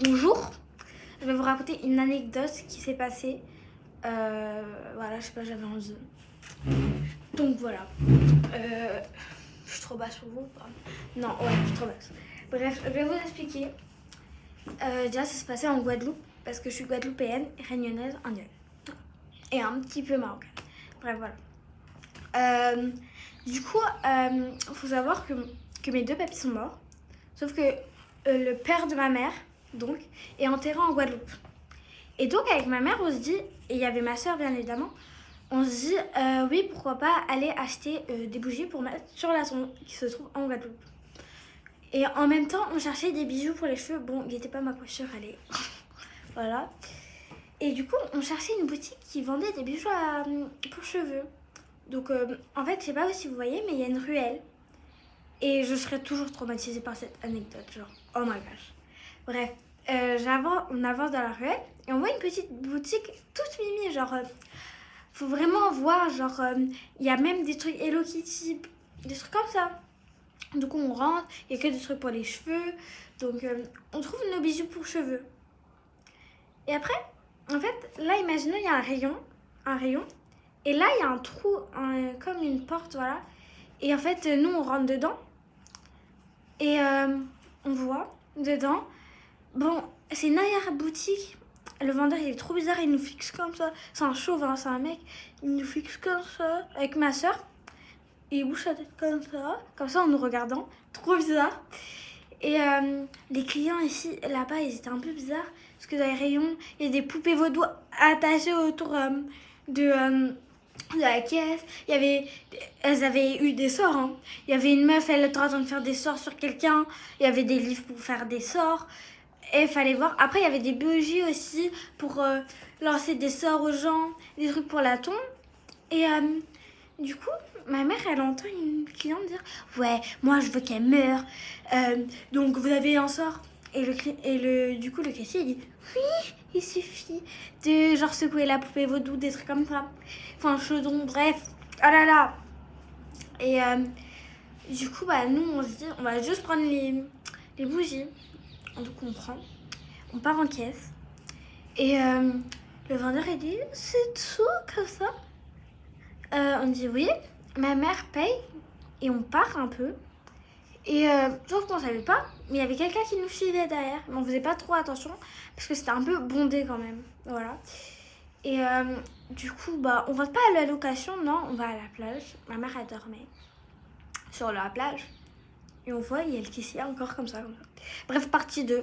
Bonjour, je vais vous raconter une anecdote qui s'est passée. Voilà, je sais pas, j'avais envie. Donc voilà. Je suis trop basse pour vous ou pas? Non, ouais, je suis trop basse. Bref, je vais vous expliquer. Déjà, ça se passait en Guadeloupe, parce que je suis guadeloupéenne, réunionnaise, indienne. Et un petit peu marocaine. Bref, voilà. Du coup, faut savoir que mes deux papis sont morts. Sauf que le père de ma mère, donc, est enterré en Guadeloupe. Et donc, avec ma mère, on se dit, et il y avait ma soeur, bien évidemment, on se dit, oui, pourquoi pas aller acheter des bougies pour mettre sur la tombe qui se trouve en Guadeloupe. Et en même temps, on cherchait des bijoux pour les cheveux. Bon, il n'était pas ma coiffure, allez. Voilà. Et du coup, on cherchait une boutique qui vendait des bijoux pour cheveux. Donc, en fait, je sais pas si vous voyez, mais il y a une ruelle. Et je serais toujours traumatisée par cette anecdote, genre, oh my gosh. Bref, on avance dans la ruelle et on voit une petite boutique toute mimi, genre, faut vraiment voir, genre, il y a même des trucs Hello Kitty, des trucs comme ça. Donc on rentre, il y a que des trucs pour les cheveux, donc on trouve nos bijoux pour cheveux. Et après, en fait, là, imaginez, il y a un rayon, et là, il y a un trou, comme une porte, voilà. Et en fait, nous, on rentre dedans. Et on voit dedans, bon, c'est une arrière-boutique. Le vendeur, il est trop bizarre, il nous fixe comme ça. C'est un chauve, hein, c'est un mec. Il nous fixe comme ça, avec ma soeur. Il bouge sa tête comme ça en nous regardant. Trop bizarre. Et les clients ici, là-bas, ils étaient un peu bizarres. Parce que dans les rayons, il y a des poupées vaudou attachées autour de la caisse. Elles avaient eu des sorts, hein. Il y avait une meuf, elle était en train de faire des sorts sur quelqu'un. Il y avait des livres pour faire des sorts. Et il fallait voir. Après, il y avait des bougies aussi pour lancer des sorts aux gens, des trucs pour la tombe. Et du coup, ma mère, elle entend une cliente dire « Ouais, moi, je veux qu'elle meure. Donc, vous avez un sort ?» Du coup, le caissier, il dit « Oui, il suffit de genre secouer la poupée vaudou, des trucs comme ça. Enfin, chaudron, bref. Oh là là !» Et du coup, bah, nous, on se dit « On va juste prendre les bougies. » Donc, on part en caisse. Et le vendeur, il dit « C'est tout comme ça ?» On dit oui, ma mère paye et on part un peu. Et sauf qu'on savait pas, mais il y avait quelqu'un qui nous suivait derrière. Mais on faisait pas trop attention parce que c'était un peu bondé quand même. Voilà. Et du coup, bah, on va pas à la location, non, on va à la plage. Ma mère, elle dormait sur la plage. Et on voit, il y a le caissier encore comme ça. Bref, partie 2.